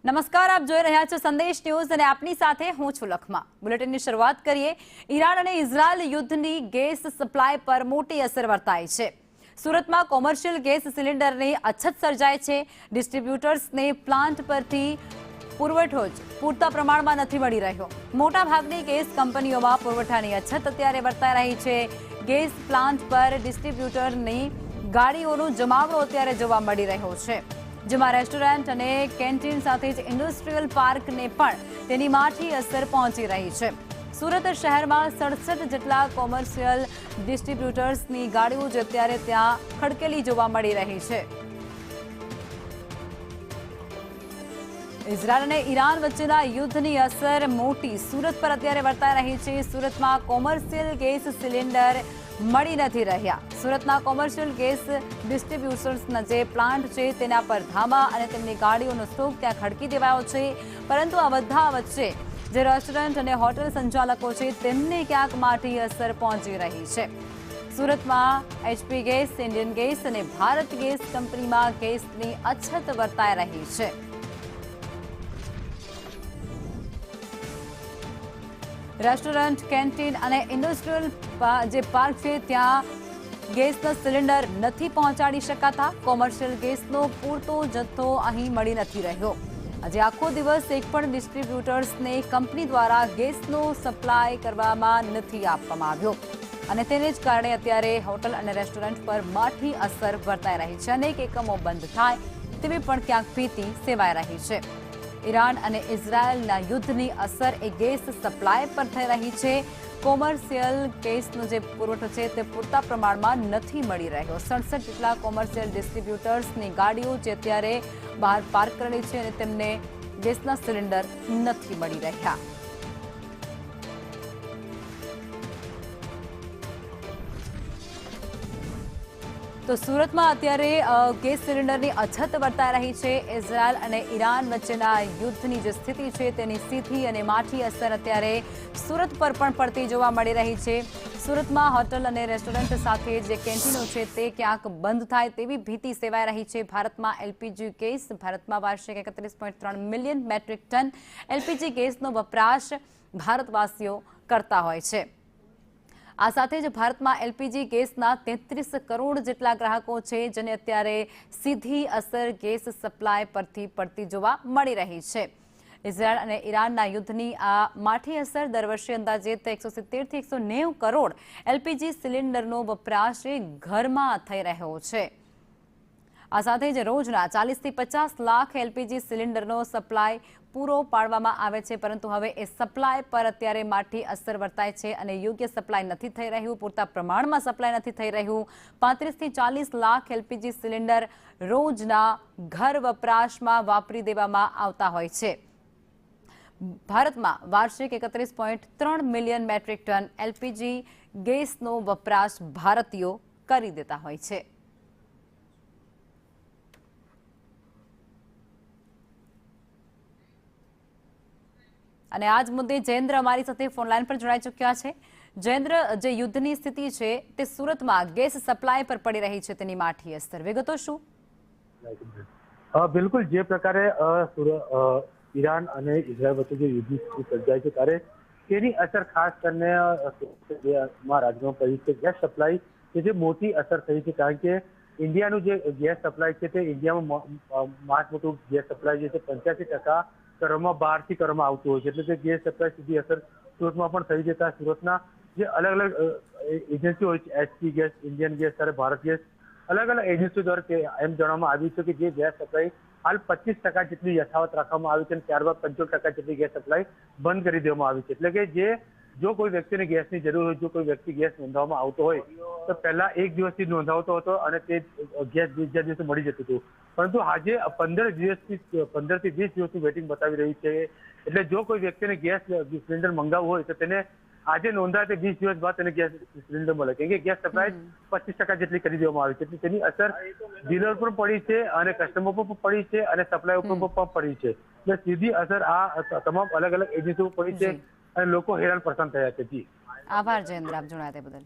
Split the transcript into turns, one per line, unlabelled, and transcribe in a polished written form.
નમસ્કાર, આપ જોઈ રહ્યા છો સંદેશ ન્યૂઝ અને આપની સાથે હું છું લખમા। બુલેટિનની શરૂઆત કરીએ। ઈરાન અને ઇઝરાયલ યુદ્ધની ગેસ સપ્લાય પર મોટી અસર વર્તાઈ છે। સુરતમાં કોમર્શિયલ ગેસ સિલિન્ડરની અછત સર્જાય છે। ડિસ્ટ્રીબ્યુટર્સને પ્લાન્ટ પરથી પુરવઠો જ પૂરતા પ્રમાણમાં નથી મળી રહ્યો। મોટાભાગની ગેસ કંપનીઓમાં પુરવઠાની અછત અત્યારે વર્તાઈ રહી છે। ગેસ પ્લાન્ટ પર ડિસ્ટ્રીબ્યુટરની ગાડીઓનો જમાવડો અત્યારે જોવા મળી રહ્યો છે, જેમાં રેસ્ટોરન્ટ અને કેન્ટીન સાથે જ ઇન્ડસ્ટ્રીયલ પાર્કને પણ તેની માઠી અસર પહોંચી રહી છે। સુરત શહેરમાં 67 જેટલા કોમર્શિયલ ડિસ્ટ્રીબ્યુટર્સની ગાડીઓ જ અત્યારે ત્યાં ખડકેલી જોવા મળી રહી છે। ઇઝરાયલ અને ઈરાન વચ્ચેના યુદ્ધની અસર મોટી સુરત પર અત્યારે વર્તાઈ રહી છે। સુરતમાં કોમર્શિયલ ગેસ સિલિન્ડર મળી નથી રહ્યા। સુરતના કોમર્શિયલ ગેસ ડિસ્ટ્રીબ્યુટર્સના જે પ્લાન્ટ છે તેના પર ધામા અને તેમની ગાડીઓનો સ્ટોક ત્યાં ખડકી દેવાયો છે, પરંતુ આ બધા વચ્ચે જે રેસ્ટોરન્ટ અને હોટેલ સંચાલકો છે તેમને ક્યાંક માઠી અસર પહોંચી રહી છે। સુરતમાં HP ગેસ, ઇન્ડિયન ગેસ અને ભારત ગેસ કંપનીમાં ગેસની અછત વર્તાઈ રહી છે। રેસ્ટોરન્ટ, કેન્ટીન અને ઇન્ડસ્ટ્રીયલ જે પાર્ક છે ત્યાં ગેસના સિલિન્ડર નથી પહોંચાડી શકાતા। કોમર્શિયલ ગેસનો પૂરતો જથ્થો અહીં મળી નથી રહ્યો। આજે આખો દિવસ એક પણ ડિસ્ટ્રીબ્યુટર્સને કંપની દ્વારા ગેસનો સપ્લાય કરવામાં નથી આપવામાં આવ્યો અને તેને જ કારણે અત્યારે હોટલ અને રેસ્ટોરન્ટ પર માઠી અસર વર્તાઈ રહી છે। અનેક એકમો બંધ થાય તેવી પણ ક્યાંક ભીતિ સેવાઈ રહી છે। ઈરાન અને ઇઝરાયલના યુદ્ધની અસર એ ગેસ સપ્લાય પર થઈ રહી છે। કોમર્શિયલ ગેસનો જે પુરવઠો છે તે પૂરતા પ્રમાણમાં નથી મળી રહ્યો। 67 જેટલા કોમર્શિયલ ડિસ્ટ્રીબ્યુટર્સની ગાડીઓ જે અત્યારે બહાર પાર્ક કરેલી છે અને તેમને ગેસના સિલિન્ડર નથી મળી રહ્યા। તો સુરતમાં અત્યારે ગેસ સિલિન્ડરની અછત વર્તાઈ રહી છે। ઇઝરાયલ અને ઈરાન વચ્ચેના યુદ્ધની જે સ્થિતિ છે તેની સીધી અને માઠી અસર અત્યારે સુરત પર પણ પડતી જોવા મળી રહી છે। સુરતમાં હોટલ અને રેસ્ટોરન્ટ સાથે જે કેન્ટીનો છે તે ક્યાંક બંધ થાય તેવી ભીતિ સેવાઈ રહી છે। ભારતમાં LPG ગેસ, ભારતમાં વાર્ષિક 31.3 મિલિયન મેટ્રિક ટન LPG ગેસનો વપરાશ ભારતવાસીઓ કરતા હોય છે। આ સાથે જ ભારતમાં LPG ગેસના 33 કરોડ જેટલા ગ્રાહકો છે, જેને અત્યારે સીધી અસર ગેસ સપ્લાય પરથી પડતી જોવા મળી રહી છે। ઇઝરાયલ અને ઈરાનના યુદ્ધની આ માઠી અસર દર વર્ષે અંદાજે 170 થી 190 કરોડ LPG સિલિન્ડરનો વપરાશ ઘરમાં થઈ રહ્યો છે। આ સાથે જ રોજના 40 થી 50 લાખ LPG સિલિન્ડરનો સપ્લાય પૂરો પાડવામાં આવે છે, પરંતુ હવે એ સપ્લાય પર અત્યારે માઠી અસર વર્તાય છે અને યોગ્ય સપ્લાય નથી થઈ રહ્યું, પૂરતા પ્રમાણમાં સપ્લાય નથી થઈ રહ્યું। 35 થી 40 લાખ LPG સિલિન્ડર રોજના ઘર વપરાશમાં વાપરી દેવામાં આવતા હોય છે। ભારતમાં વાર્ષિક 31.3 મિલિયન મેટ્રિક ટન LPG ગેસનો વપરાશ ભારતીયો કરી દેતા હોય છે। અને આજ મુદ્દે જયેન્દ્ર અમારી સાથે ફોનલાઈન પર જોડાઈ ચૂક્યા છે। જયેન્દ્ર, જે યુદ્ધની સ્થિતિ છે તે સુરતમાં ગેસ સપ્લાય પર પડી રહી છે તેની માઠી અસર, વિગતો શું?
બિલકુલ, જે પ્રકારે ઈરાન અને ઇઝરાયલ વચ્ચે જે યુદ્ધની સ્થિતિ સર્જાય છે ત્યારે તેની અસર ખાસ કરીને રાજ્યમાં પડી છે। ગેસ સપ્લાય કે જે મોટી અસર થઈ છે, કારણ કે ઇન્ડિયાનું જે ગેસ સપ્લાય છે તે ઇન્ડિયામાં મોટું ગેસ સપ્લાય જે છે 85% કરવામાં બહારથી કરવામાં આવતું હોય છે, એટલે કે ગેસ સપ્લાય સીધી અસર સુરતમાં પણ થઈ જતા સુરતના જે અલગ અલગ એજન્સીઓ હોય છે, HP ગેસ, ઇન્ડિયન ગેસ અને ભારત ગેસ, અલગ અલગ એજન્સીઓ દ્વારા એમ જણાવવામાં આવ્યું છે કે જે ગેસ સપ્લાય હાલ 25% જેટલી યથાવત રાખવામાં આવી છે અને ત્યારબાદ 75% જેટલી ગેસ સપ્લાય બંધ કરી દેવામાં આવી છે। એટલે કે જો કોઈ વ્યક્તિને ગેસની જરૂર હોય, જો કોઈ વ્યક્તિ ગેસ નોંધાવવામાં આવતો હોય તો પહેલા એક દિવસથી નોંધાવતો હતો અને તે ગેસ બીજા દિવસે મળી જતું હતું, પરંતુ આજે 15 થી 20 દિવસનું વેટિંગ બતાવી રહ્યું છે। એટલે જો કોઈ વ્યક્તિને ગેસ સિલિન્ડર મંગાવવું હોય તો તેને આજે નોંધાય તો 20 દિવસ બાદ તેને ગેસ સિલિન્ડર મળે, કેમ કે ગેસ સપ્લાય 25% જેટલી કરી દેવામાં આવી છે। એટલે તેની અસર ડીલર પર પડી છે અને કસ્ટમર પર પણ પડી છે અને સપ્લાય ઉપર પણ પડી છે। એટલે સીધી અસર આ તમામ અલગ અલગ એજન્સીઓ પડી છે અને લોકો હેરાન પરેશાન થયા છે। જી,
આભાર જયેન્દ્ર, આપ જણાવ્યા તે બદલ।